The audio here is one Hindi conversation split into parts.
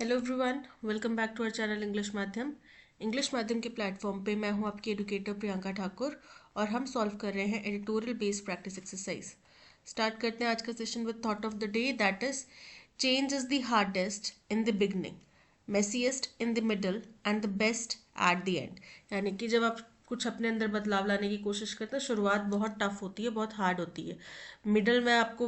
Hello everyone, welcome back to our channel English माध्यम के प्लेटफॉर्म पे मैं हूं आपकी एडुकेटर प्रियंका ठाकुर और हम सॉल्व कर रहे हैं editorial based practice exercise. Start करते हैं आज का session with thought of the day, that is change is the hardest in the beginning, messiest in the middle and the best at the end. यानी कि जब आप कुछ अपने अंदर बदलाव लाने की कोशिश करते हैं, शुरुआत बहुत टफ होती है, बहुत हार्ड होती है। मिडल में आपको,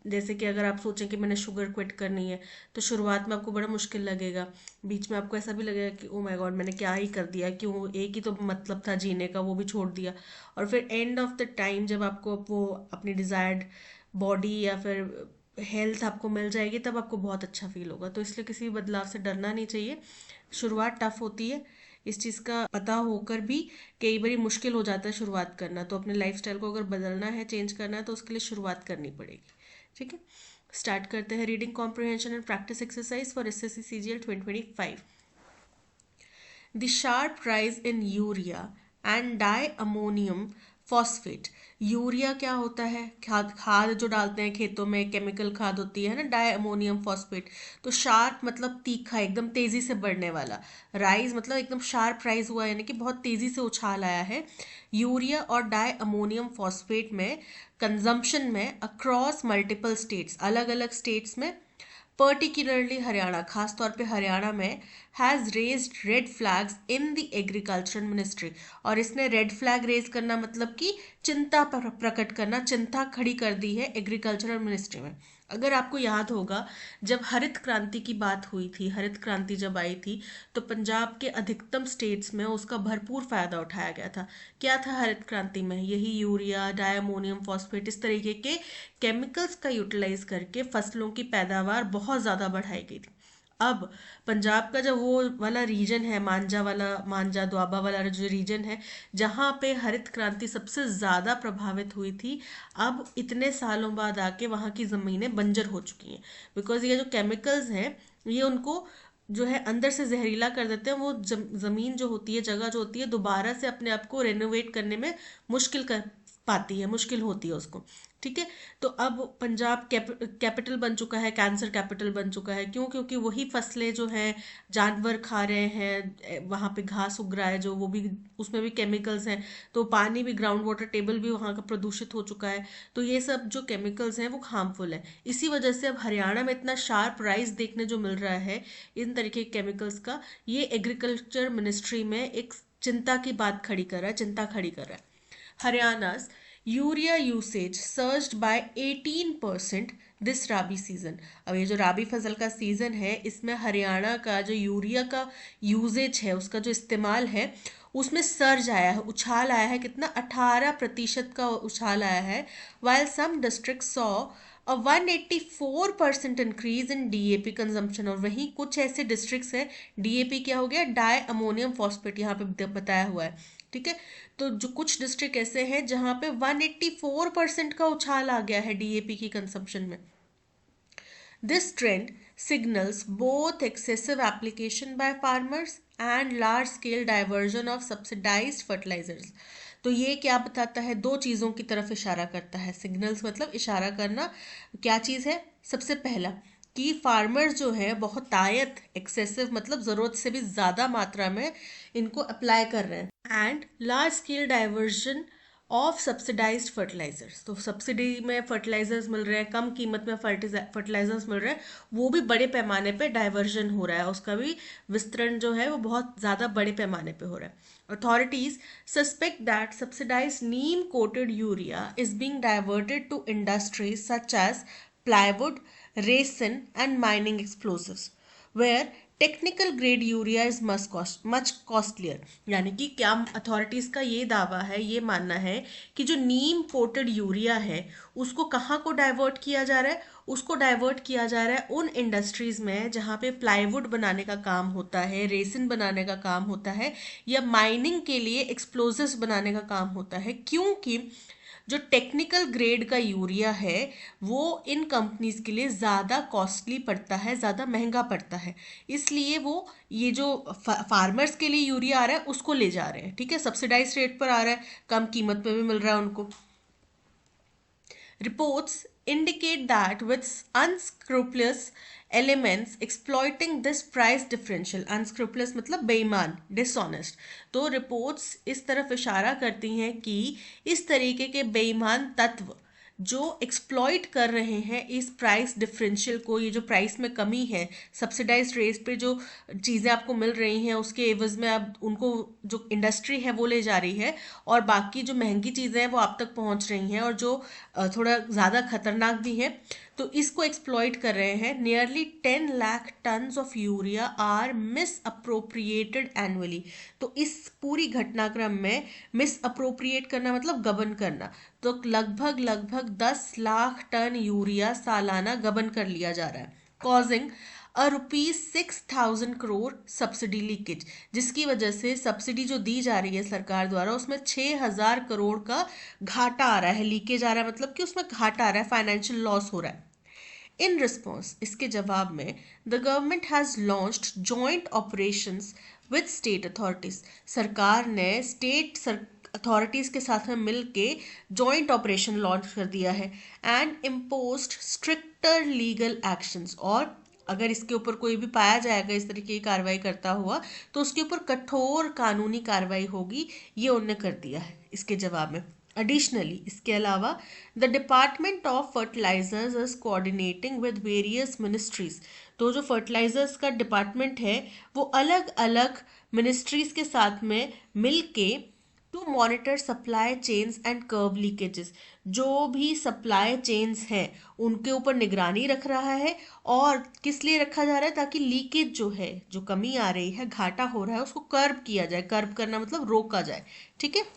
जैसे कि अगर आप सोचें कि मैंने शुगर क्विट करनी है, तो शुरुआत में आपको बड़ा मुश्किल लगेगा। बीच में आपको ऐसा भी लगेगा कि ओ माय गॉड, मैंने क्या ही कर दिया, क्यों, एक ही तो मतलब था जीने का, वो भी छोड़ दिया। और फिर एंड ऑफ द टाइम जब आपको वो अपनी डिजायर्ड बॉडी या फिर हेल्थ आपको मिल जाएगी, तब आपको बहुत अच्छा फील होगा। तो इसलिए किसी भी बदलाव से डरना नहीं चाहिए। शुरुआत टफ होती है, इस चीज़ का पता होकर भी कई बार मुश्किल हो जाता है शुरुआत करना। तो अपने लाइफस्टाइल को अगर बदलना है, चेंज करना है, तो उसके लिए शुरुआत करनी पड़ेगी। ठीक है, स्टार्ट करते हैं। Reading comprehension and practice exercise for SSC CGL 2025। The sharp rise in urea and diammonium phosphate। Urea क्या होता है? खाद खाद जो डालते हैं खेतों में, केमिकल खाद होती है ना, डाई अमोनियम फॉस्फेट। तो शार्प मतलब तीखा, एकदम तेजी से बढ़ने वाला। राइज मतलब एकदम शार्प राइज हुआ, यानी कि बहुत तेजी से उछाल आया है। यूरिया और डाई अमोनियम फॉस्फेट में कंजम्पशन में अक्रॉस मल्टीपल स्टेट्स, अलग अलग स्टेट्स में, पर्टिकुलरली हरियाणा, खासतौर पे हरियाणा में, has raised red flags in the agriculture ministry. और इसने रेड फ्लैग रेज करना मतलब कि चिंता प्रकट करना, चिंता खड़ी कर दी है एग्रीकल्चरल मिनिस्ट्री में। अगर आपको याद होगा, जब हरित क्रांति की बात हुई थी, हरित क्रांति जब आई थी, तो पंजाब के अधिकतम स्टेट्स में उसका भरपूर फायदा उठाया गया था। क्या था हरित क्रांति में? यही यूरिया, डायमोनियम फॉस्फेट, इस तरीके के केमिकल्स का यूटिलाइज करके फसलों की पैदावार बहुत ज़्यादा बढ़ाई गई थी। अब पंजाब का जो वो वाला रीजन है, मांझा वाला, मांझा दोआबा वाला जो रीजन है, जहाँ पे हरित क्रांति सबसे ज़्यादा प्रभावित हुई थी, अब इतने सालों बाद आके वहाँ की ज़मीनें बंजर हो चुकी हैं। बिकॉज ये जो केमिकल्स हैं, ये उनको जो है अंदर से जहरीला कर देते हैं। वो ज़मीन जो होती है, जगह जो होती है, दोबारा से अपने आप को रेनोवेट करने में मुश्किल कर पाती है, मुश्किल होती है उसको। ठीक है, तो अब पंजाब कैपिटल बन चुका है, कैंसर कैपिटल बन चुका है। क्यों? क्योंकि वही फसलें जो हैं जानवर खा रहे हैं, वहाँ पे घास उग रहा है जो, वो भी, उसमें भी केमिकल्स हैं। तो पानी भी, ग्राउंड वाटर टेबल भी वहाँ का प्रदूषित हो चुका है। तो ये सब जो केमिकल्स हैं वो हार्मफुल है। इसी वजह से अब हरियाणा में इतना शार्प राइज देखने जो मिल रहा है इन तरीके के केमिकल्स का, ये एग्रीकल्चर मिनिस्ट्री में एक चिंता की बात खड़ी कर रहा है, चिंता खड़ी कर रहा है। Haryana's urea usage surged by 18% this rabi season. अब ये जो राबी फसल का सीजन है, इसमें हरियाणा का जो यूरिया का यूजेज है, उसका जो इस्तेमाल है, उसमें सर्ज आया है, उछाल आया है। कितना? 18% का उछाल आया है। While some district saw a 184% increase in DAP consumption. और वहीं कुछ ऐसे डिस्ट्रिक्ट्स हैं, डीएपी क्या हो गया? डाई अमोनियम फॉस्फेट, यहाँ पे बताया हुआ है। ठीक है, तो जो कुछ डिस्ट्रिक्ट ऐसे हैं जहां पे 184% का उछाल आ गया है डीएपी की कंजम्पशन में। This trend signals both excessive application by farmers and large scale diversion of subsidized fertilizers। तो ये क्या बताता है? दो चीज़ों की तरफ इशारा करता है। सिग्नल्स मतलब इशारा करना। क्या चीज़ है? सबसे पहला कि फार्मर्स जो है बहुत तायत, एक्सेसिव मतलब ज़रूरत से भी ज़्यादा मात्रा में इनको अप्लाई कर रहे हैं। And large scale diversion of subsidised fertilisers. तो सब्सिडी में फर्टिलाइजर्स मिल रहे हैं, कम कीमत में फर्टिलाइजर्स मिल रहे हैं, वो भी बड़े पैमाने पे डाइवर्जन हो रहा है, उसका भी विस्तरण जो है वो बहुत ज़्यादा बड़े पैमाने पे हो रहा है। Authorities suspect that subsidised neem coated urea is being diverted to industries such as plywood, resin and mining explosives, where technical grade urea is much costlier. यानी कि क्या अथॉरिटीज का ये दावा है, ये मानना है कि जो नीम कोटेड यूरिया है, उसको कहाँ को डाइवर्ट किया जा रहा है? उसको डाइवर्ट किया जा रहा है उन इंडस्ट्रीज में जहाँ पे प्लाईवुड बनाने का काम होता है, रेसिन बनाने का काम होता है, या माइनिंग के लिए एक्सप्लोजिव्स बनाने का काम होता है। क्योंकि जो टेक्निकल ग्रेड का यूरिया है, वो इन कंपनीज के लिए ज़्यादा कॉस्टली पड़ता है, ज़्यादा महंगा पड़ता है। इसलिए वो ये जो फार्मर्स के लिए यूरिया आ रहा है, उसको ले जा रहे हैं। ठीक है, सब्सिडाइज रेट पर आ रहा है, कम कीमत में भी मिल रहा है उनको। Reports indicate that with unscrupulous elements exploiting this price differential, unscrupulous मतलब बेईमान, डिसऑनेस्ट। तो रिपोर्ट्स इस तरफ इशारा करती हैं कि इस तरीके के बेईमान तत्व जो एक्सप्लॉइट कर रहे हैं इस प्राइस डिफरेंशियल को, ये जो प्राइस में कमी है, सब्सिडाइज्ड रेट पे जो चीज़ें आपको मिल रही हैं उसके एवज में अब उनको जो इंडस्ट्री है वो ले जा रही है, और बाकी जो महंगी चीज़ें हैं वो आप तक पहुंच रही हैं और जो थोड़ा ज़्यादा खतरनाक भी है, तो इसको एक्सप्लॉइट कर रहे हैं। Nearly 10 lakh tons of urea are misappropriated annually. तो इस पूरी घटनाक्रम में मिस अप्रोप्रिएट करना मतलब गबन करना, तो लगभग लगभग 10 लाख टन यूरिया सालाना गबन कर लिया जा रहा है, कॉजिंग ₹6,000 करोड़ सब्सिडी लीकेज, जिसकी वजह से सब्सिडी जो दी जा रही है सरकार द्वारा उसमें 6,000 करोड़ का घाटा आ रहा है। लीकेज आ रहा है मतलब कि उसमें घाटा आ रहा है, फाइनेंशियल लॉस हो रहा है। इन रिस्पॉन्स, इसके जवाब में, the government has launched joint operations with state authorities. सरकार ने स्टेट अथॉरिटीज़ के साथ में मिल के जॉइंट ऑपरेशन लॉन्च कर दिया है and imposed stricter legal actions, और अगर इसके ऊपर कोई भी पाया जाएगा इस तरीके की कार्रवाई करता हुआ तो उसके ऊपर कठोर कानूनी कार्रवाई होगी, ये उनने कर दिया है इसके जवाब में। एडिशनली, इसके अलावा, the department of fertilisers is coordinating with various ministries. तो जो फर्टिलाइजर्स का डिपार्टमेंट है वो अलग अलग मिनिस्ट्रीज के साथ में मिल के to monitor supply chains and curb leakages, जो भी सप्लाई चेन्स हैं उनके ऊपर निगरानी रख रहा है। और किस लिए रखा जा रहा है? ताकि लीकेज जो है, जो कमी आ रही है, घाटा हो रहा है, उसको कर्ब किया जाए। कर्ब करना मतलब रोका जाए, ठीक है।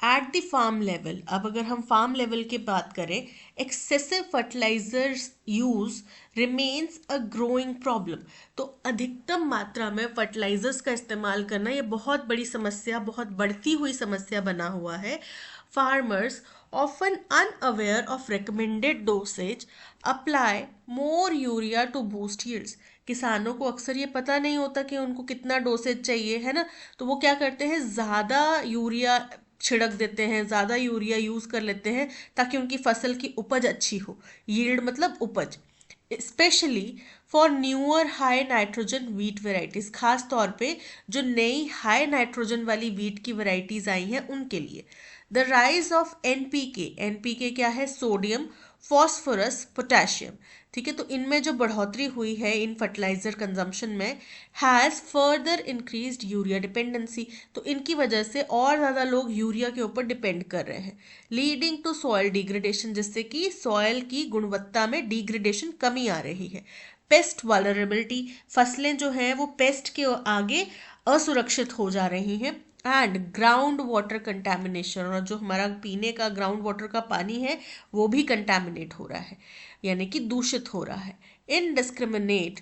एट द फार्म लेवल, अब अगर हम फार्म लेवल की बात करें, excessive fertilisers use remains a growing problem. तो अधिकतम मात्रा में फर्टिलाइजर्स का इस्तेमाल करना ये बहुत बड़ी समस्या, बहुत बढ़ती हुई समस्या बना हुआ है। Farmers often unaware of recommended dosage apply more urea to boost yields। किसानों को अक्सर ये पता नहीं होता कि उनको कितना डोसेज चाहिए, है ना, तो वो क्या करते हैं, ज़्यादा यूरिया छिड़क देते हैं, ज़्यादा यूरिया यूज़ कर लेते हैं ताकि उनकी फसल की उपज अच्छी हो। यील्ड मतलब उपज। Specially for newer high nitrogen wheat varieties, खास तौर पे जो नई हाई नाइट्रोजन वाली वीट की वेराइटीज़ आई हैं उनके लिए। The rise of NPK, NPK क्या है? सोडियम, फॉस्फोरस, पोटेशियम, ठीक है। तो इनमें जो बढ़ोतरी हुई है इन फर्टिलाइजर कंजम्पशन में, has further increased urea dependency. तो इनकी वजह से और ज़्यादा लोग यूरिया के ऊपर डिपेंड कर रहे हैं, लीडिंग टू सॉयल डिग्रेडेशन, जिससे कि सॉयल की गुणवत्ता में डिग्रेडेशन, कमी आ रही है। पेस्ट वालरेबिलिटी, फसलें जो हैं वो पेस्ट के आगे असुरक्षित हो जा रही हैं। एंड ग्राउंड वाटर कंटेमिनेशन, और जो हमारा पीने का ग्राउंड वाटर का पानी है वो भी कंटेमिनेट हो रहा है, यानी कि दूषित हो रहा है। Indiscriminate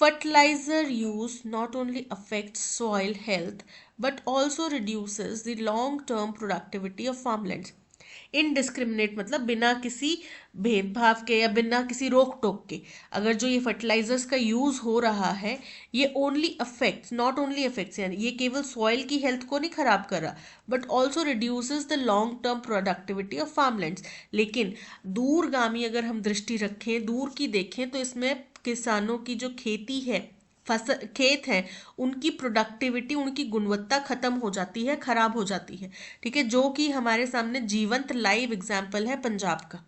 fertilizer use not only affects soil health but also reduces the long term productivity of farmlands। Indiscriminate मतलब बिना किसी भेदभाव के या बिना किसी रोक टोक के अगर जो ये फर्टिलाइजर्स का यूज़ हो रहा है, ये only affects, not only affects, यानी ये केवल सॉइल की हेल्थ को नहीं खराब कर रहा but also reduces the long term productivity of farmlands. लेकिन दूरगामी अगर हम दृष्टि रखें, दूर की देखें, तो इसमें किसानों की जो खेती है, फसल खेत हैं, उनकी प्रोडक्टिविटी, उनकी गुणवत्ता खत्म हो जाती है, खराब हो जाती है, ठीक है, जो कि हमारे सामने जीवंत लाइव एग्जाम्पल है पंजाब का।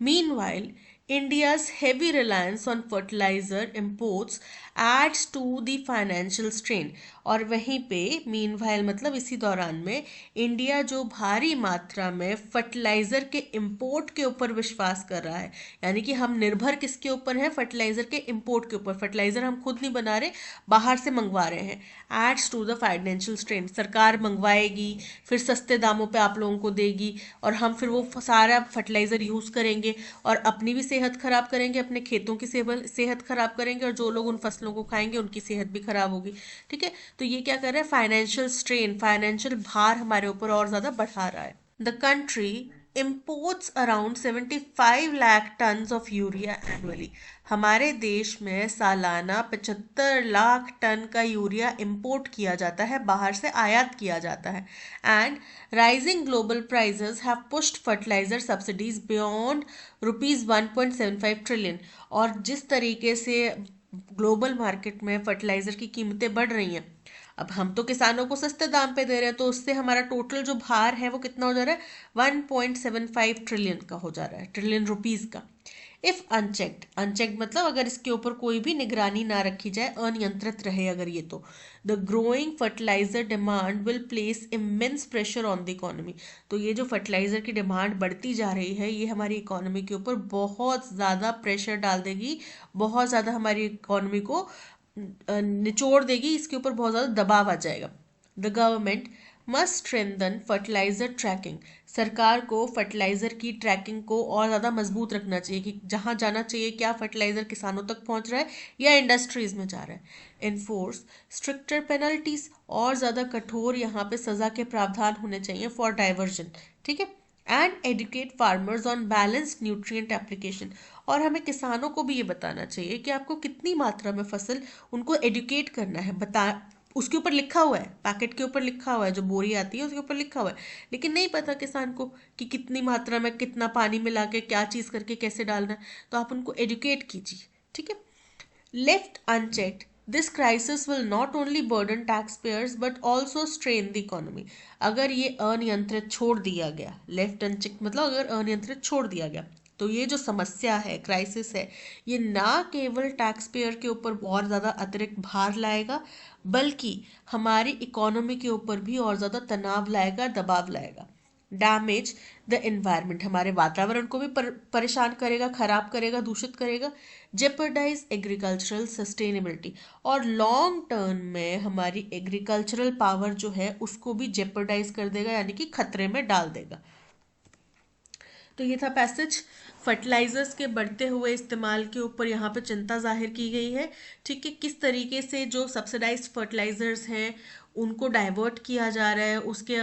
Meanwhile, India's heavy reliance on fertilizer imports adds to the financial strain। और वहीं पे meanwhile मतलब इसी दौरान में इंडिया जो भारी मात्रा में फर्टिलाइज़र के इंपोर्ट के ऊपर विश्वास कर रहा है, यानी कि हम निर्भर किसके ऊपर हैं? फर्टिलाइज़र के इंपोर्ट के ऊपर। फर्टिलाइज़र हम खुद नहीं बना रहे, बाहर से मंगवा रहे हैं। Adds to the financial strain, सरकार मंगवाएगी, फिर सस्ते दामों पे आप लोगों को देगी, और हम फिर वो सारा फर्टिलाइज़र यूज़ करेंगे और अपनी भी सेहत खराब करेंगे, अपने खेतों की सेहत खराब करेंगे, और जो लोग उन फसलों को खाएंगे उनकी सेहत भी खराब होगी, ठीक है। तो ये क्या कर रहा है? फाइनेंशियल स्ट्रेन, फाइनेंशियल भार हमारे ऊपर और ज़्यादा बढ़ा रहा है। The country imports around 75 lakh tons of urea annually. हमारे देश में सालाना 75 लाख टन का यूरिया इंपोर्ट किया जाता है, बाहर से आयात किया जाता है. And rising global prices have pushed fertiliser subsidies beyond rupees 1.75 trillion. और जिस तरीके से ग्लोबल मार्केट में फर्टिलाइजर की कीमतें बढ़ रही हैं, अब हम तो किसानों को सस्ते दाम पे दे रहे हैं, तो उससे हमारा टोटल जो भार है वो कितना हो जा रहा है, 1.75 ट्रिलियन का हो जा रहा है, ट्रिलियन रुपीस का. इफ अनचेक्ड, अनचेक्ड मतलब अगर इसके ऊपर कोई भी निगरानी ना रखी जाए, अनियंत्रित रहे अगर ये, तो the growing fertiliser demand will place immense pressure on the economy. तो ये जो फर्टिलाइजर की डिमांड बढ़ती जा रही है, ये हमारी इकोनॉमी के ऊपर बहुत ज़्यादा प्रेशर डाल देगी, बहुत ज़्यादा हमारी इकोनॉमी को निचोड़ देगी, इसके ऊपर बहुत ज़्यादा दबाव आ जाएगा. The government must strengthen fertiliser tracking. सरकार को फर्टिलाइजर की ट्रैकिंग को और ज़्यादा मजबूत रखना चाहिए कि जहाँ जाना चाहिए, क्या फर्टिलाइजर किसानों तक पहुँच रहा है या इंडस्ट्रीज में जा रहा है. इन्फोर्स स्ट्रिक्टर पेनल्टीज, और ज़्यादा कठोर यहाँ पे सज़ा के प्रावधान होने चाहिए फॉर डाइवर्जन. ठीक है. And educate farmers on balanced nutrient application. और हमें किसानों को भी ये बताना चाहिए कि आपको कितनी मात्रा में फसल, उनको एडुकेट करना है, बता, उसके ऊपर लिखा हुआ है, पैकेट के ऊपर लिखा हुआ है, जो बोरी आती है उसके ऊपर लिखा हुआ है, लेकिन नहीं पता किसान को कि कितनी मात्रा में कितना पानी मिला के क्या चीज़ करके कैसे डालना है. तो आप उनको एडुकेट कीजिए. ठीक है. Left unchecked, this crisis will not only burden taxpayers but also strain the economy. अगर ये अनियंत्रित छोड़ दिया गया, लेफ्ट अनचेक मतलब अगर अनियंत्रित छोड़ दिया गया, तो ये जो समस्या है, क्राइसिस है, ये ना केवल टैक्स पेयर के ऊपर और ज़्यादा अतिरिक्त भार लाएगा, बल्कि हमारी इकोनॉमी के ऊपर भी और ज़्यादा तनाव लाएगा, दबाव लाएगा. डैमेज द एनवायरनमेंट, हमारे वातावरण को भी परेशान करेगा, खराब करेगा, दूषित करेगा. जेपर्डाइज एग्रीकल्चरल सस्टेनेबिलिटी, और लॉन्ग टर्म में हमारी एग्रीकल्चरल पावर जो है उसको भी जेपर्डाइज कर देगा, यानी कि खतरे में डाल देगा. तो ये था पैसेज. फर्टिलाइजर्स के बढ़ते हुए इस्तेमाल के ऊपर यहाँ पे चिंता जाहिर की गई है. ठीक है. किस तरीके से जो सब्सिडाइज्ड फर्टिलाइजर्स हैं उनको डाइवर्ट किया जा रहा है, उसके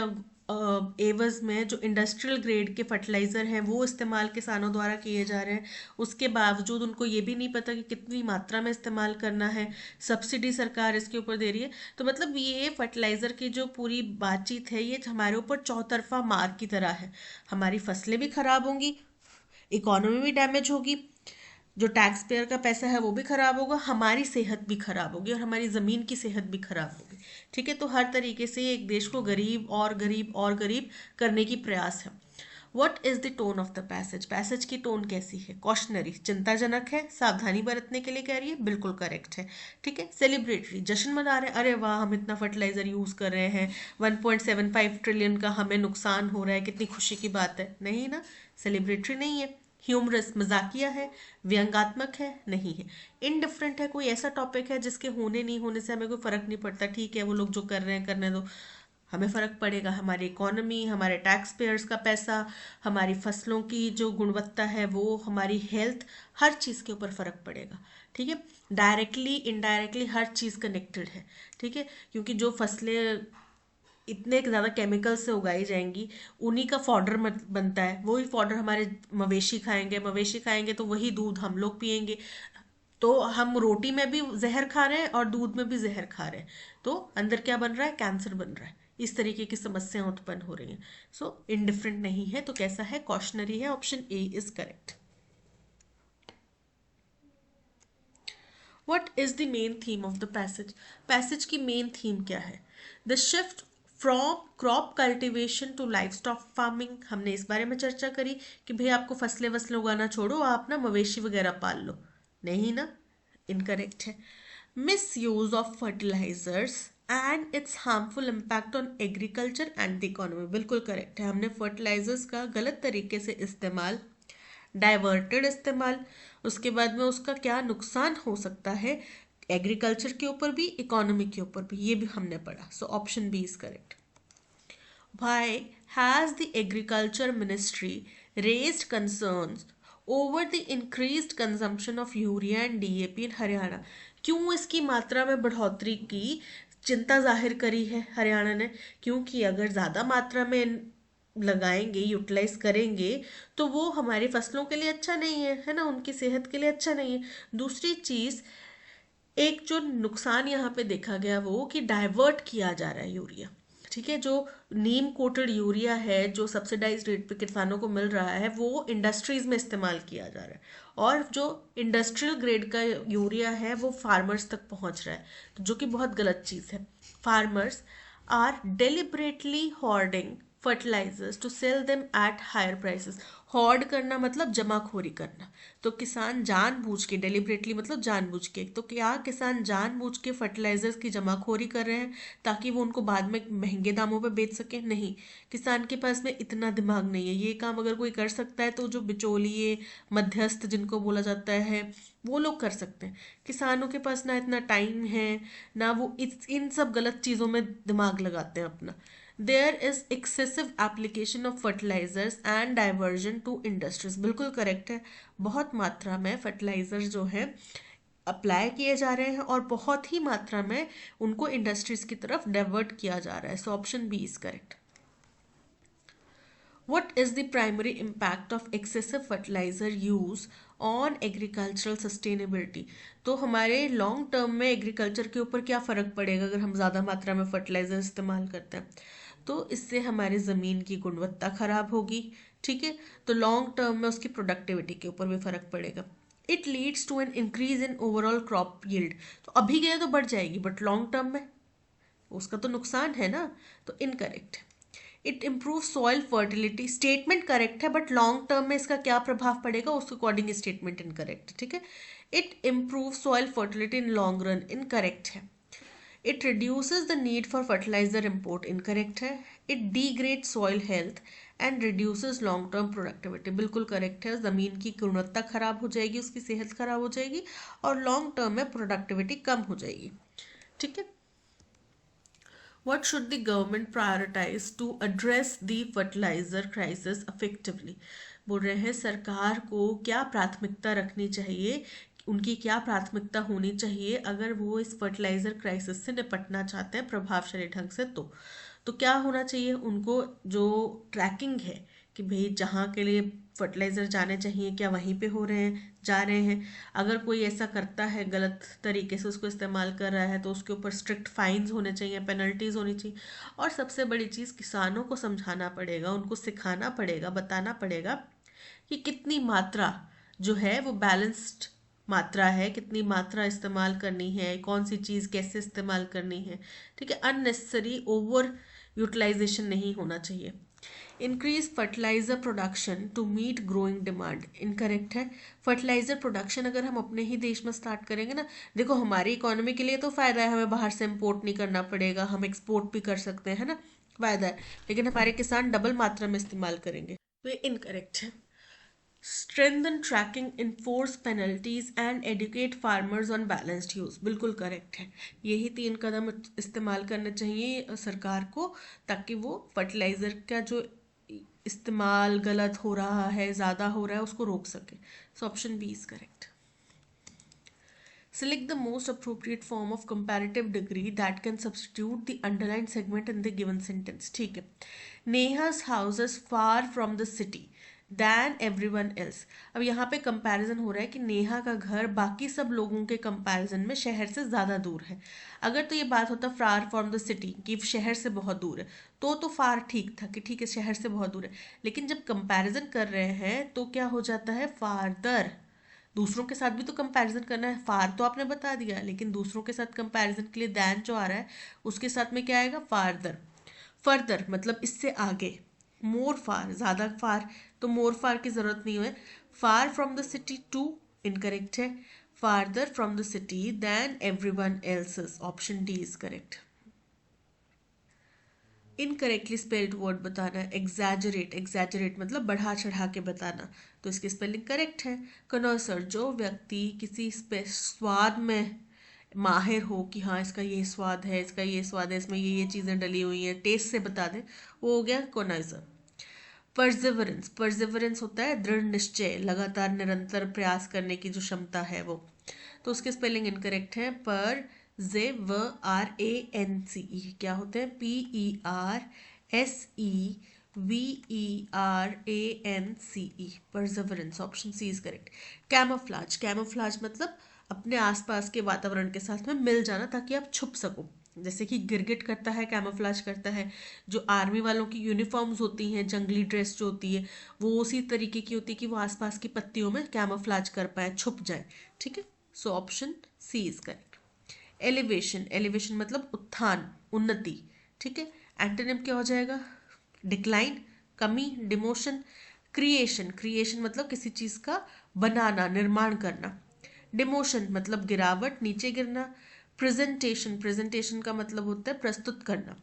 एवज में जो इंडस्ट्रियल ग्रेड के फर्टिलाइज़र हैं वो इस्तेमाल किसानों द्वारा किए जा रहे हैं. उसके बावजूद उनको ये भी नहीं पता कि कितनी मात्रा में इस्तेमाल करना है, सब्सिडी सरकार इसके ऊपर दे रही है. तो मतलब ये फर्टिलाइज़र की जो पूरी बातचीत है, ये हमारे ऊपर चौतरफा मार की तरह है. हमारी फसलें भी खराब होंगी, इकोनॉमी भी डैमेज होगी, जो टैक्स पेयर का पैसा है वो भी खराब होगा, हमारी सेहत भी खराब होगी, और हमारी ज़मीन की सेहत भी खराब होगी. ठीक है. तो हर तरीके से एक देश को गरीब और गरीब और गरीब करने की प्रयास है. What is the tone of the passage. Passage की टोन कैसी है? कॉशनरी, चिंताजनक है, सावधानी बरतने के लिए कह रही है, बिल्कुल करेक्ट है. ठीक है. सेलिब्रेटरी, जश्न मना रहे हैं, अरे वाह हम इतना फर्टिलाइजर यूज कर रहे हैं, 1.75 ट्रिलियन का हमें नुकसान हो रहा है, कितनी खुशी की बात है. नहीं ना, सेलिब्रेटरी नहीं है. ह्यूमरस, मजाकिया है, व्यंगात्मक है, नहीं है. इनडिफरेंट है, कोई ऐसा टॉपिक है जिसके होने नहीं होने से हमें कोई फर्क नहीं पड़ता. ठीक है, वो लोग जो कर रहे हैं करने दो, हमें फ़र्क पड़ेगा. हमारी इकोनॉमी, हमारे टैक्स पेयर्स का पैसा, हमारी फसलों की जो गुणवत्ता है वो, हमारी हेल्थ, हर चीज़ के ऊपर फ़र्क पड़ेगा. ठीक है. डायरेक्टली इनडायरेक्टली हर चीज़ कनेक्टेड है. ठीक है. क्योंकि जो फसलें इतने ज़्यादा केमिकल से उगाई जाएंगी, उन्हीं का फॉडर बनता है, वही फॉडर हमारे मवेशी खाएंगे, मवेशी खाएंगे तो वही दूध हम लोग पियेंगे. तो हम रोटी में भी जहर खा रहे हैं और दूध में भी जहर खा रहे हैं. तो अंदर क्या बन रहा है? कैंसर बन रहा है. इस तरीके की समस्याएं उत्पन्न हो रही हैं. सो इनडिफरेंट नहीं है, तो कैसा है? कॉशनरी है. Option A is correct. What is the main theme of the passage. Passage की मेन थीम क्या है? The shift from crop cultivation to livestock farming. हमने इस बारे में चर्चा करी कि भाई आपको फसलें वसलें उगाना छोड़ो, आप ना मवेशी वगैरह पाल लो. नहीं ना, इनकरेक्ट है. Misuse of fertilisers and its harmful impact on agriculture and the economy. बिल्कुल करेक्ट है. हमने फर्टिलाइजर्स का गलत तरीके से इस्तेमाल, डाइवर्टेड इस्तेमाल, उसके बाद में उसका क्या नुकसान हो सकता है एग्रीकल्चर के ऊपर भी, इकोनॉमी के ऊपर भी, ये भी हमने पढ़ा. So option B is correct. Why has the agriculture ministry raised concerns over the increased consumption of urea and DAP in Haryana? क्यों इसकी मात्रा में बढ़ोतरी की चिंता जाहिर करी है हरियाणा ने? क्योंकि अगर ज़्यादा मात्रा में लगाएंगे, यूटिलाइज करेंगे, तो वो हमारी फसलों के लिए अच्छा नहीं है ना, उनकी सेहत के लिए अच्छा नहीं है। दूसरी चीज, एक जो नुकसान यहाँ पे देखा गया वो कि डाइवर्ट किया जा रहा है यूरिया। ठीक है, जो नीम कोटेड यूरिया है जो सब्सिडाइज रेट पे किसानों को मिल रहा है, वो इंडस्ट्रीज में इस्तेमाल किया जा रहा है, और जो इंडस्ट्रियल ग्रेड का यूरिया है वो फार्मर्स तक पहुंच रहा है, तो जो कि बहुत गलत चीज़ है। Farmers are deliberately hoarding fertilisers to sell them at higher prices. Hoard करना मतलब जमाखोरी करना। तो किसान जानबूझ के, डेलिबरेटली मतलब जानबूझ के, तो क्या किसान जानबूझ के फर्टिलाइजर्स की जमाखोरी कर रहे हैं ताकि वो उनको बाद में महंगे दामों पे बेच सके? नहीं, किसान के पास में इतना दिमाग नहीं है। ये काम अगर कोई कर सकता है तो जो बिचौलिए, मध्यस्थ जिनको बोला जाता है, वो लोग कर सकते हैं। किसानों के पास ना इतना टाइम है, ना वो इन सब गलत चीज़ों में दिमाग लगाते हैं अपना। There is excessive application of fertilisers and diversion to industries. बिल्कुल करेक्ट है, बहुत मात्रा में फर्टिलाइजर्स जो है अप्लाई किए जा रहे हैं और बहुत ही मात्रा में उनको इंडस्ट्रीज की तरफ डाइवर्ट किया जा रहा है। So option B is correct. What is the primary impact of excessive fertilizer use on agricultural sustainability? तो हमारे लॉन्ग टर्म में एग्रीकल्चर के ऊपर क्या फ़र्क पड़ेगा अगर हम ज़्यादा मात्रा में फर्टिलाइज़र इस्तेमाल करते हैं? तो इससे हमारी ज़मीन की गुणवत्ता खराब होगी। ठीक है, तो लॉन्ग टर्म में उसकी प्रोडक्टिविटी के ऊपर भी फ़र्क पड़ेगा। It leads to an increase in overall crop yield. तो अभी के लिए तो बढ़ जाएगी, बट लॉन्ग टर्म में उसका तो नुकसान है ना, तो इनकरेक्ट है। It improve soil fertility, statement correct है, बट लॉन्ग टर्म में इसका क्या प्रभाव पड़ेगा उसके अकॉर्डिंग स्टेटमेंट इनकरेक्ट। ठीक है, it improve soil fertility in long run, incorrect है। It reduces the need for fertiliser import, incorrect है। It degrade soil health and reduces long term productivity, बिल्कुल करेक्ट है। ज़मीन की गुणवत्ता खराब हो जाएगी, उसकी सेहत खराब हो जाएगी, और लॉन्ग टर्म में प्रोडक्टिविटी कम हो जाएगी। ठीक है, what should the government prioritize to address the fertilizer crisis effectively? बोल रहे हैं सरकार को क्या प्राथमिकता रखनी चाहिए, उनकी क्या प्राथमिकता होनी चाहिए अगर वो इस फर्टिलाइजर क्राइसिस से निपटना चाहते हैं प्रभावशाली ढंग से। तो क्या होना चाहिए उनको? जो ट्रैकिंग है कि भाई जहाँ के लिए फर्टिलाइज़र जाने चाहिए क्या वहीं पे हो रहे हैं, जा रहे हैं। अगर कोई ऐसा करता है, गलत तरीके से उसको इस्तेमाल कर रहा है, तो उसके ऊपर स्ट्रिक्ट फाइन्स होने चाहिए, पेनल्टीज होनी चाहिए। और सबसे बड़ी चीज़, किसानों को समझाना पड़ेगा, उनको सिखाना पड़ेगा, बताना पड़ेगा कि कितनी मात्रा जो है वो बैलेंस्ड मात्रा है, कितनी मात्रा इस्तेमाल करनी है, कौन सी चीज़ कैसे इस्तेमाल करनी है। ठीक है, अननेसेसरी ओवर यूटिलाइजेशन नहीं होना चाहिए। Increase fertiliser production to meet growing demand, incorrect है। फर्टिलाइजर प्रोडक्शन अगर हम अपने ही देश में स्टार्ट करेंगे ना, देखो हमारी इकोनॉमी के लिए तो फ़ायदा है, हमें बाहर से इम्पोर्ट नहीं करना पड़ेगा, हम एक्सपोर्ट भी कर सकते हैं, है ना, फ़ायदा है। लेकिन हमारे किसान डबल मात्रा में इस्तेमाल करेंगे, तो ये इनकरेक्ट है। Strengthen tracking, enforce penalties and educate farmers on balanced use, बिल्कुल करेक्ट है। यही 3 कदम इस्तेमाल करने चाहिए सरकार को, ताकि वो फर्टिलाइज़र का जो इस्तेमाल गलत हो रहा है, ज़्यादा हो रहा है, उसको रोक सके। So option B is correct. Select the most appropriate form of comparative degree that can substitute the underlined segment in the given sentence. ठीक है, Neha's house is far from the city than everyone else. अब यहाँ पे कंपैरिजन हो रहा है कि नेहा का घर बाकी सब लोगों के कंपैरिजन में शहर से ज़्यादा दूर है। अगर तो ये बात होता फार फ्रॉम द सिटी, कि शहर से बहुत दूर है, तो फार ठीक था कि ठीक है शहर से बहुत दूर है। लेकिन जब कंपैरिजन कर रहे हैं तो क्या हो जाता है, फारदर। दूसरों के साथ भी तो कंपैरिजन करना है, फार तो आपने बता दिया, लेकिन दूसरों के साथ कंपैरिजन के लिए दैन जो आ रहा है उसके साथ में क्या आएगा, फारदर। फर्दर मतलब इससे आगे, मोर फार, ज़्यादा फार, तो मोर फार की ज़रूरत नहीं है। Far from the city too, incorrect है। Farther from the city than everyone else's, option D is correct. Incorrectly spelled word बताना है, एग्जैजरेट, एग्जैजरेट मतलब बढ़ा चढ़ा के बताना, तो इसकी स्पेलिंग करेक्ट है। कनोसर, जो व्यक्ति किसी स्वाद में माहिर हो कि हाँ इसका ये स्वाद है, इसका ये स्वाद है, इसमें ये चीज़ें डली हुई हैं, टेस्ट से बता दें, वो हो गया कोनाइजर। परसिवरेंस, परसिवरेंस होता है दृढ़ निश्चय, लगातार निरंतर प्रयास करने की जो क्षमता है वो, तो उसकी स्पेलिंग इनकरेक्ट है। पर जे व आर ए एन सी ई क्या होते हैं, P E R S E VERANCE, perseverance, option C is correct. Camouflage, camouflage मतलब अपने आसपास के वातावरण के साथ में मिल जाना ताकि आप छुप सको। जैसे कि गिरगिट करता है, कैमोफ्लाज करता है। जो आर्मी वालों की यूनिफॉर्म्स होती हैं, जंगली ड्रेस जो होती है, वो उसी तरीके की होती है कि वो आसपास की पत्तियों में कैमोफ्लाज कर पाए, छुप जाए। ठीक है, so option C is correct. Elevation, elevation मतलब उत्थान, उन्नति। ठीक है, एंटोनिम क्या हो जाएगा? डिक्लाइन, कमी, डिमोशन। क्रिएशन, क्रिएशन मतलब किसी चीज का बनाना, निर्माण करना। डिमोशन मतलब गिरावट, नीचे गिरना। प्रेजेंटेशन, प्रेजेंटेशन का मतलब होता है प्रस्तुत करना।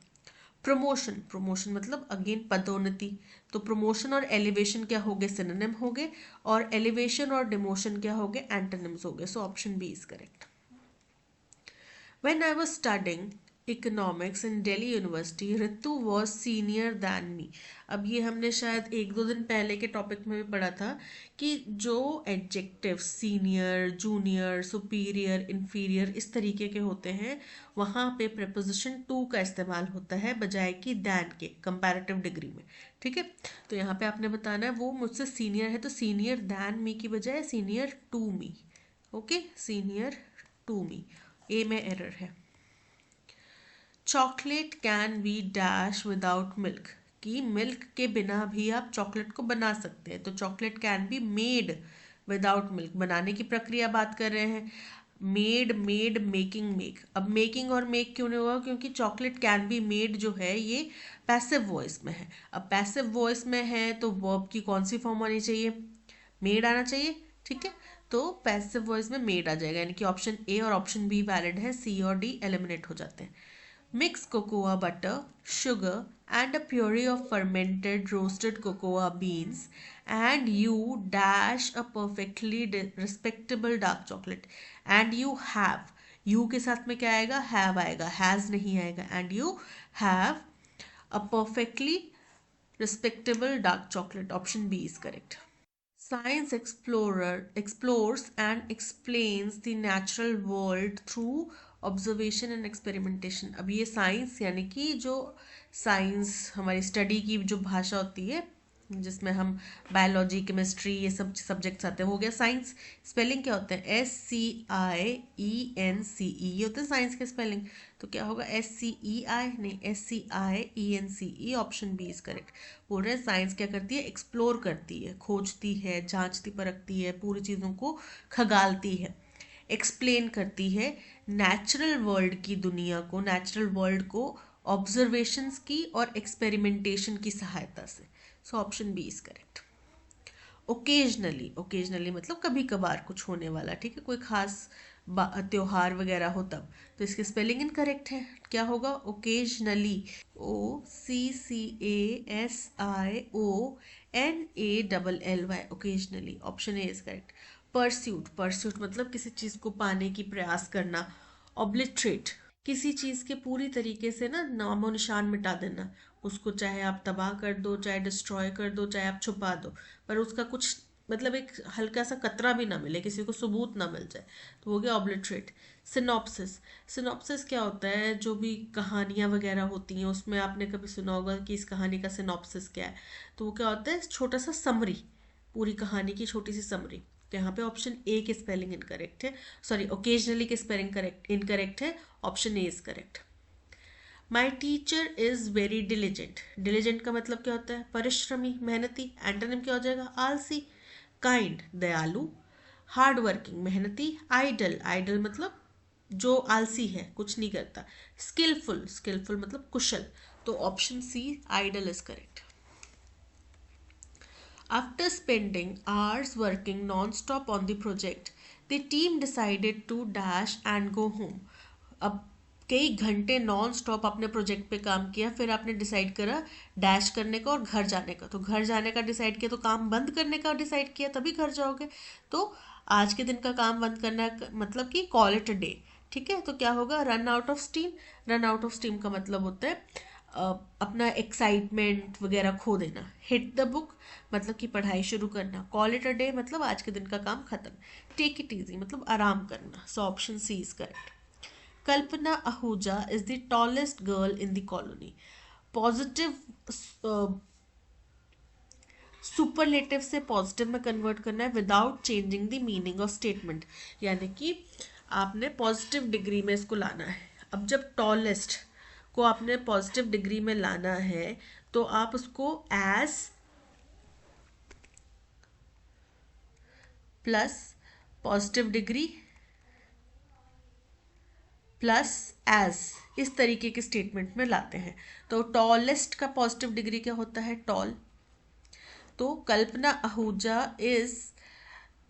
प्रमोशन, प्रमोशन मतलब अगेन पदोन्नति। तो प्रमोशन और एलिवेशन क्या हो गए? सिनोनिम हो गए। और एलिवेशन और डिमोशन क्या हो गए? एंटोनिम्स हो गए। So option B is correct. When I was studying economics in Delhi University, Ritu was senior than me. अब ये हमने शायद एक दो दिन पहले के टॉपिक में भी पढ़ा था कि जो adjective senior, junior, superior, inferior इस तरीके के होते हैं, वहाँ पे preposition टू का इस्तेमाल होता है बजाय कि दैन के, कंपैरेटिव डिग्री में। ठीक है, तो यहाँ पे आपने बताना है वो मुझसे सीनियर है, तो सीनियर दैन मी की बजाय senior to me. Okay, senior to me. A में एरर है। Chocolate can be dash without milk, कि मिल्क के बिना भी आप चॉकलेट को बना सकते हैं। तो chocolate can be made without milk, बनाने की प्रक्रिया बात कर रहे हैं। Made, made, making, make. अब मेकिंग और मेक क्यों नहीं हुआ? क्योंकि चॉकलेट कैन बी मेड जो है ये पैसिव वॉइस में है। अब पैसिव वॉइस में है तो वर्ब की कौन सी फॉर्म आनी चाहिए? मेड आना चाहिए। ठीक है, तो पैसिव वॉइस में मेड आ जाएगा, यानी कि ऑप्शन ए और ऑप्शन बी वैलिड है, सी और डी एलिमिनेट हो जाते हैं। Mix cocoa butter, sugar and a puree of fermented roasted cocoa beans and you dash a perfectly respectable dark chocolate and you have, you के साथ में क्या आएगा? have आएगा, has नहीं आएगा। and you have a perfectly respectable dark chocolate, option B is correct. Science explorer explores and explains the natural world through observation and experimentation. अब ये साइंस यानी कि जो साइंस हमारी स्टडी की जो भाषा होती है, जिसमें हम बायोलॉजी, केमिस्ट्री, ये सब सब्जेक्ट्स आते हैं, हो गया साइंस। स्पेलिंग क्या होते हैं? SCIENCE, ये होते हैं साइंस के स्पेलिंग। तो क्या होगा? SCEI नहीं, SCIENCE, option B is correct. बोल रहे हैं साइंस क्या करती है? एक्सप्लोर करती है, खोजती है, जांचती परखती है, पूरी चीज़ों को खगालती है। एक्सप्लेन करती है नेचुरल वर्ल्ड की दुनिया को, नेचुरल वर्ल्ड को ऑब्जर्वेशंस की और एक्सपेरिमेंटेशन की सहायता से। So option B is correct. Occasionally, occasionally मतलब कभी कभार कुछ होने वाला। ठीक है, कोई खास त्योहार वगैरह हो तब। तो इसकी स्पेलिंग इनकरेक्ट है, क्या होगा? Occasionally, OCCASIONALLY, occasionally, option A is correct. Pursuit, pursuit मतलब किसी चीज को पाने की प्रयास करना। ऑब्लिटरेट, किसी चीज के पूरी तरीके से ना नामो निशान मिटा देना। उसको चाहे आप तबाह कर दो, चाहे डिस्ट्रॉय कर दो, चाहे आप छुपा दो, पर उसका कुछ मतलब एक हल्का सा कतरा भी ना मिले, किसी को सबूत ना मिल जाए, तो हो गया ऑब्लिटरेट। सिनॉप्सिस, सिनॉप्सिस क्या होता है? जो भी कहानियाँ वगैरह होती हैं उसमें आपने कभी सुना होगा कि इस कहानी का सिनॉप्सिस क्या है। तो वो क्या होता है? छोटा सा समरी, पूरी कहानी की छोटी सी समरी। तो यहाँ पे ऑप्शन ए के स्पेलिंग इनकरेक्ट है, सॉरी ओकेजनली के स्पेलिंग करेक्ट इनकरेक्ट है, option A is correct. My teacher is very diligent, diligent का मतलब क्या होता है? परिश्रमी, मेहनती। एंटोनिम क्या हो जाएगा? आलसी। काइंड, दयालु। हार्ड वर्किंग, मेहनती। आइडल, आइडल मतलब जो आलसी है, कुछ नहीं करता। स्किलफुल, स्किलफुल मतलब कुशल। तो option C idle is correct. After spending hours working non-stop on the project, the team decided to dash and go home. अब कई घंटे नॉन स्टॉप अपने प्रोजेक्ट पे काम किया, फिर आपने डिसाइड करा डैश करने का और घर जाने का। तो घर जाने का डिसाइड किया तो काम बंद करने का डिसाइड किया, तभी घर जाओगे। तो आज के दिन का काम बंद करना मतलब कि कॉल इट अ डे। ठीक है, तो क्या होगा? Run out of steam. Run out of steam का मतलब होता है अपना एक्साइटमेंट वगैरह खो देना। हिट द बुक मतलब कि पढ़ाई शुरू करना। कॉल इट अ डे मतलब आज के दिन का काम खत्म। टेक इट इजी मतलब आराम करना। So option C is correct. Kalpana Ahuja is the tallest girl in the colony. Positive superlative से पॉजिटिव में कन्वर्ट करना है without changing the meaning of statement, यानी कि आपने पॉजिटिव डिग्री में इसको लाना है। अब जब टॉलेस्ट को आपने पॉजिटिव डिग्री में लाना है तो आप उसको as plus positive degree plus as इस तरीके के स्टेटमेंट में लाते हैं। तो टॉलेस्ट का पॉजिटिव डिग्री क्या होता है? टॉल। तो Kalpana Ahuja is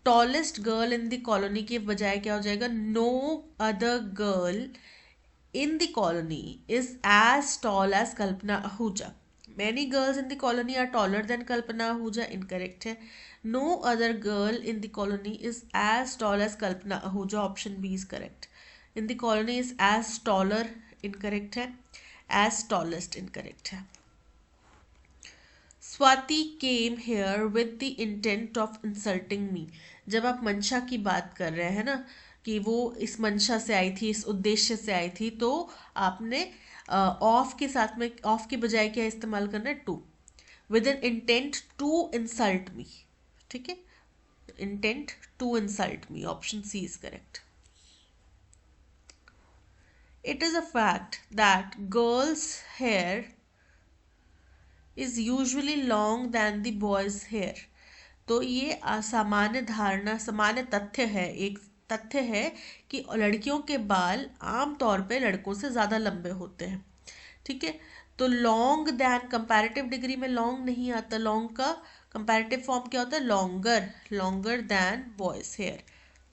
tallest girl in the colony के बजाय क्या हो जाएगा? No other girl in the colony is as tall as Kalpana Ahuja. Many girls in the colony are taller than Kalpana Ahuja. Incorrect है. No other girl in the colony is as tall as Kalpana Ahuja. Option B is correct. In the colony is as taller. Incorrect है. As tallest. Incorrect है. Swati came here with the intent of insulting me. जब आप मंशा की बात कर रहे हैं ना कि वो इस मंशा से आई थी, इस उद्देश्य से आई थी, तो आपने ऑफ के साथ में ऑफ के बजाय क्या इस्तेमाल करना है? To, with an intent to insult me. ठीक है, intent to insult me. Option C is correct. It is a fact that girls hair is usually long than the boys hair. तो ये सामान्य धारणा, सामान्य तथ्य है, एक तथ्य है कि लड़कियों के बाल आमतौर पे लड़कों से ज़्यादा लंबे होते हैं। ठीक है, तो लॉन्ग दैन, कंपैरेटिव डिग्री में लॉन्ग नहीं आता, लॉन्ग का कंपैरेटिव फॉर्म क्या होता है? Longer, longer than boys hair.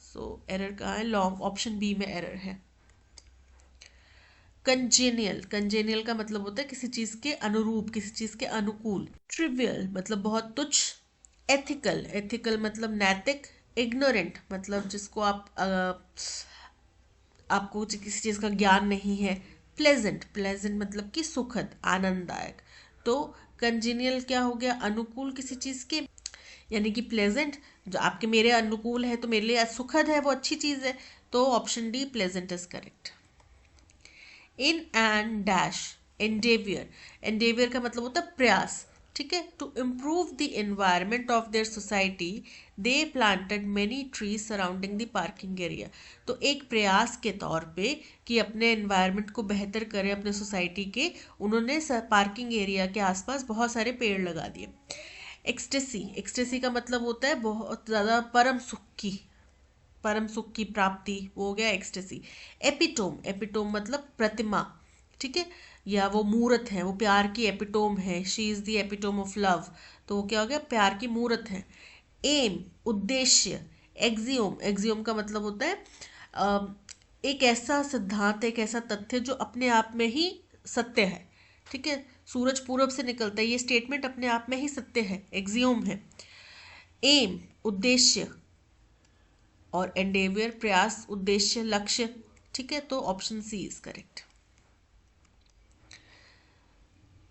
So error कहाँ है? लॉन्ग। ऑप्शन बी में एरर है। कंजेनियल, कंजेनियल का मतलब होता है किसी चीज़ के अनुरूप, किसी चीज़ के अनुकूल। ट्रिवियल मतलब बहुत तुच्छ। एथिकल, एथिकल मतलब नैतिक। इग्नोरेंट मतलब जिसको आपको किसी चीज़ का ज्ञान नहीं है। प्लेजेंट, प्लेजेंट मतलब कि सुखद, आनंददायक। तो कंजेनियल क्या हो गया? अनुकूल किसी चीज़ के, यानी कि प्लेजेंट जो आपके मेरे अनुकूल है तो मेरे लिए सुखद है, वो अच्छी चीज़ है। तो option D pleasant is correct. In and dash endeavour, endeavour का मतलब होता है प्रयास। ठीक है, to improve the environment of their society they planted many trees surrounding the parking area. तो एक प्रयास के तौर पे कि अपने एनवायरमेंट को बेहतर करें अपने सोसाइटी के, उन्होंने पार्किंग एरिया के आसपास बहुत सारे पेड़ लगा दिए। एक्सटेसी, एक्सटेसी का मतलब होता है बहुत ज़्यादा परम सुख की, परम सुख की प्राप्ति, वो हो गया एक्सटेसी। एपिटोम, एपिटोम मतलब प्रतिमा। ठीक है, या वो मूर्त है, वो प्यार की एपिटोम है। She is the epitome of love, तो वो क्या हो गया? प्यार की मूर्त है। एम उद्देश्य। एक्सियोम, एक्सियोम का मतलब होता है एक ऐसा सिद्धांत, एक ऐसा तथ्य जो अपने आप में ही सत्य है। ठीक है, सूरज पूरब से निकलता है, ये स्टेटमेंट अपने आप में ही सत्य है, एक्सियोम है। एम उद्देश्य और एंडेवियर प्रयास, उद्देश्य, लक्ष्य। ठीक है, तो ऑप्शन सी इज करेक्ट।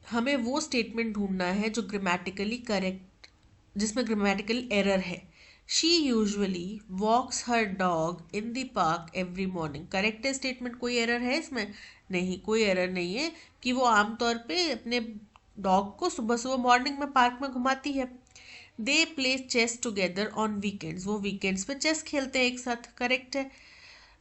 हमें वो स्टेटमेंट ढूंढना है जो ग्रामेटिकली करेक्ट, जिसमें ग्रामेटिकल एरर है। She usually walks her dog in the park every morning. Correct है स्टेटमेंट, कोई एरर है इसमें? नहीं, कोई एरर नहीं है कि वो आमतौर पे अपने डॉग को सुबह सुबह मॉर्निंग में पार्क में घुमाती है। They play chess together on weekends, वो वीकेंड्स पे चेस खेलते हैं एक साथ। करेक्ट है।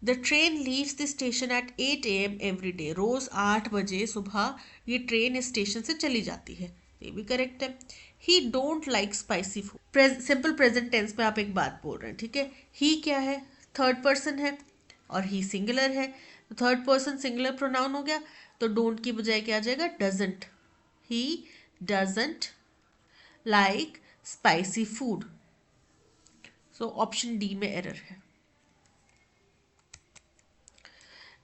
The train leaves the station at 8 AM every day, रोज 8 बजे सुबह ये ट्रेन इस स्टेशन से चली जाती है, ये भी करेक्ट है। He don't like spicy food, simple present tense में आप एक बात बोल रहे हैं। ठीक है, ही क्या है? थर्ड पर्सन है और ही सिंगुलर है, तो थर्ड पर्सन सिंगुलर प्रोनाउन हो गया, तो डोंट की बजाय क्या आ जाएगा? Doesn't. He doesn't like spicy food. So option D में एरर है।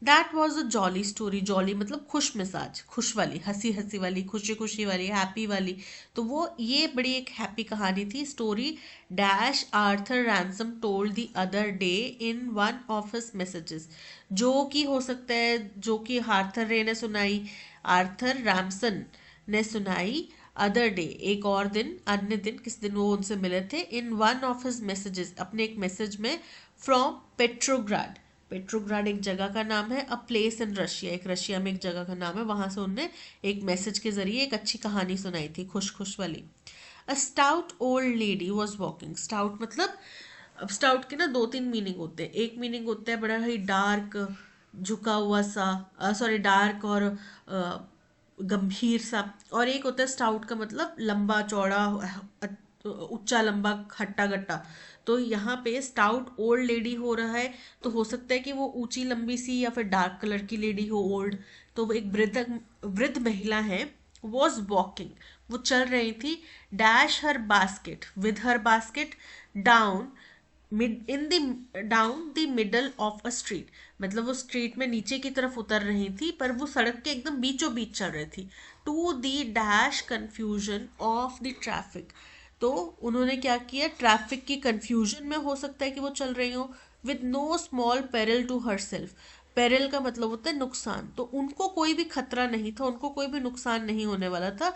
That was a jolly story, jolly मतलब खुश मिजाज, खुश वाली, हंसी हंसी वाली, खुशी खुशी वाली, हैप्पी वाली। तो वो ये बड़ी एक हैप्पी कहानी थी। Story dash Arthur ransom told the other day in one of his messages, जो कि हो सकता है जो कि आर्थर रे ने सुनाई, आर्थर रैमसन ने सुनाई अदर डे एक और दिन, अन्य दिन, किस दिन वो उनसे मिले थे। In one of his messages, अपने एक मैसेज में, फ्रॉम पेट्रोग्राड, पेट्रोग्राड एक जगह का नाम है, अ प्लेस इन रशिया, एक रशिया में एक जगह का नाम है, वहां से उनने एक मैसेज के जरिए एक अच्छी कहानी सुनाई थी, खुश खुश वाली। A stout old lady was walking. Stout मतलब, अब स्टाउट के ना दो तीन मीनिंग होते हैं। एक मीनिंग होता है बड़ा ही डार्क, झुका हुआ सा, सॉरी डार्क और गंभीर सा। और एक होता है स्टाउट का मतलब लंबा चौड़ा, ऊंचा लंबा खट्टा गट्टा। तो यहाँ पे स्टाउट ओल्ड लेडी हो रहा है, तो हो सकता है कि वो ऊंची लंबी सी या फिर डार्क कलर की लेडी हो, ओल्ड। तो वो एक वृद्ध महिला है। वॉज वॉकिंग, वो चल रही थी। Dash her basket, with her basket, down in the down the middle of a street. मतलब वो स्ट्रीट में नीचे की तरफ उतर रही थी, पर वो सड़क के एकदम बीचों बीच चल रही थी। To the dash confusion of the traffic. तो उन्होंने क्या किया, ट्रैफिक की कंफ्यूजन में हो सकता है कि वो चल रही हो। With no small peril to herself. Peril का मतलब होता है नुकसान, तो उनको कोई भी खतरा नहीं था, उनको कोई भी नुकसान नहीं होने वाला था,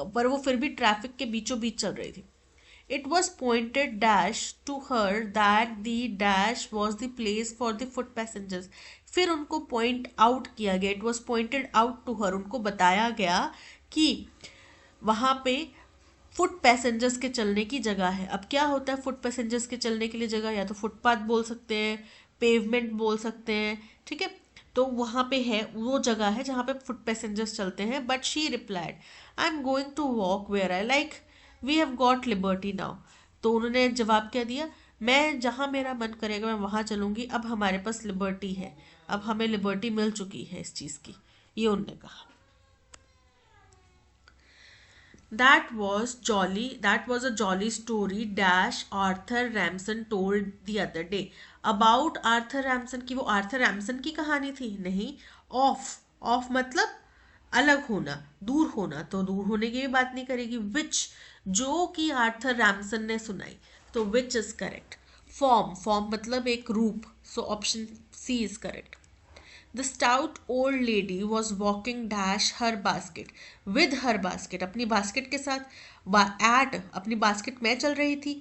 पर वो फिर भी ट्रैफिक के बीचों बीच चल रही थी। It was pointed dash to her that the dash was the place for the foot passengers. फिर उनको point out किया गया, it was pointed out to her, उनको बताया गया कि वहाँ पे फुट पैसेंजर्स के चलने की जगह है। अब क्या होता है फुट पैसेंजर्स के चलने के लिए जगह, या तो फुटपाथ बोल सकते हैं, पेवमेंट बोल सकते हैं, ठीक है। तो वहाँ पे है, वो जगह है जहाँ पे फुट पैसेंजर्स चलते हैं। But she replied, I am going to walk where I like, we have got liberty now. तो उन्होंने जवाब क्या दिया, मैं जहाँ मेरा मन करेगा मैं वहाँ चलूँगी, अब हमारे पास लिबर्टी है, अब हमें लिबर्टी मिल चुकी है इस चीज़ की, ये उन्होंने कहा। That was a jolly story dash Arthur Ramson told the other day. About Arthur Ramson, की वो आर्थर रैमसन की कहानी थी? नहीं। ऑफ मतलब अलग होना, दूर होना, तो दूर होने की भी बात नहीं करेगी। विच, जो कि आर्थर रैमसन ने सुनाई, तो विच इज करेक्ट। फॉर्म मतलब एक रूप, so option C is correct. The stout old lady was walking dash her basket, with her basket, अपनी बास्केट के साथ, at अपनी बास्केट में चल रही थी,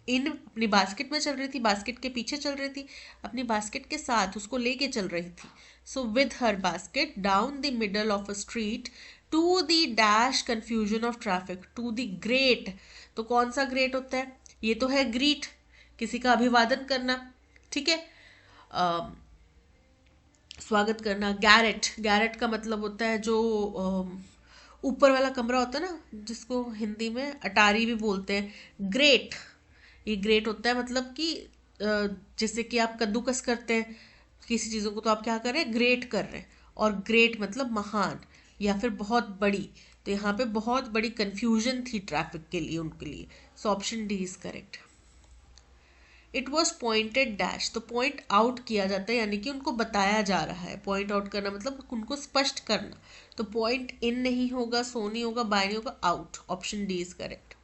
इन अपनी बास्केट में चल रही थी, बास्केट के पीछे चल रही थी, अपनी बास्केट के साथ उसको लेके चल रही थी। So with her basket down the middle of a street to the dash confusion of traffic to the great. तो कौन सा ग्रेट होता है, ये तो है ग्रीट, किसी का अभिवादन करना, ठीक है, स्वागत करना। गैरेट का मतलब होता है जो ऊपर वाला कमरा होता है ना, जिसको हिंदी में अटारी भी बोलते हैं। ग्रेट, ये ग्रेट होता है मतलब कि जैसे कि आप कद्दूकस करते हैं किसी चीज़ों को, तो आप क्या कर रहे हैं, ग्रेट कर रहे हैं। और ग्रेट मतलब महान या फिर बहुत बड़ी। तो यहाँ पे बहुत बड़ी कंफ्यूजन थी ट्रैफिक के लिए, उनके लिए। So option D is correct. It was pointed dash, तो पॉइंट आउट किया जाता है, यानी कि उनको बताया जा रहा है। पॉइंट आउट करना मतलब उनको स्पष्ट करना। तो पॉइंट इन नहीं होगा, सो नहीं होगा, बाय नहीं होगा, out. Option D is correct.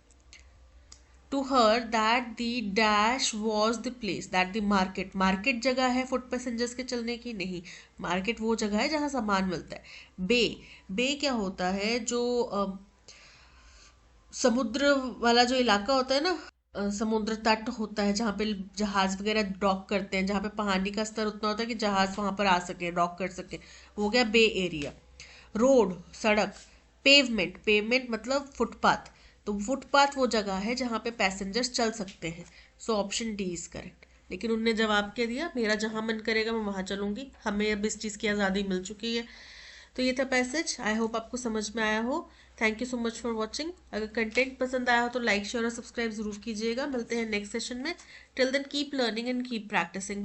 To her that the dash was the place, that the market, market जगह है फुट पैसेंजर्स के चलने की? नहीं, मार्केट वो जगह है जहाँ सामान मिलता है। बे क्या होता है, जो समुद्र वाला जो इलाका होता है ना, समुद्र तट होता है जहाँ पे जहाज वगैरह डॉक करते हैं, जहाँ पे पानी का स्तर उतना होता है कि जहाज वहां पर आ सके, डॉक कर सके, वो गया बे एरिया। रोड सड़क, पेवमेंट मतलब फुटपाथ, तो फुटपाथ वो जगह है जहाँ पे पैसेंजर्स चल सकते हैं। So option D is correct. लेकिन उनने जवाब क्या दिया, मेरा जहाँ मन करेगा मैं वहाँ चलूंगी, हमें अब इस चीज़ की आज़ादी मिल चुकी है। तो ये था पैसेज। आई होप आपको समझ में आया हो। Thank you so much for watching. अगर कंटेंट पसंद आया हो तो लाइक शेयर और सब्सक्राइब जरूर कीजिएगा। मिलते हैं नेक्स्ट सेशन में। Till then keep learning and keep practising.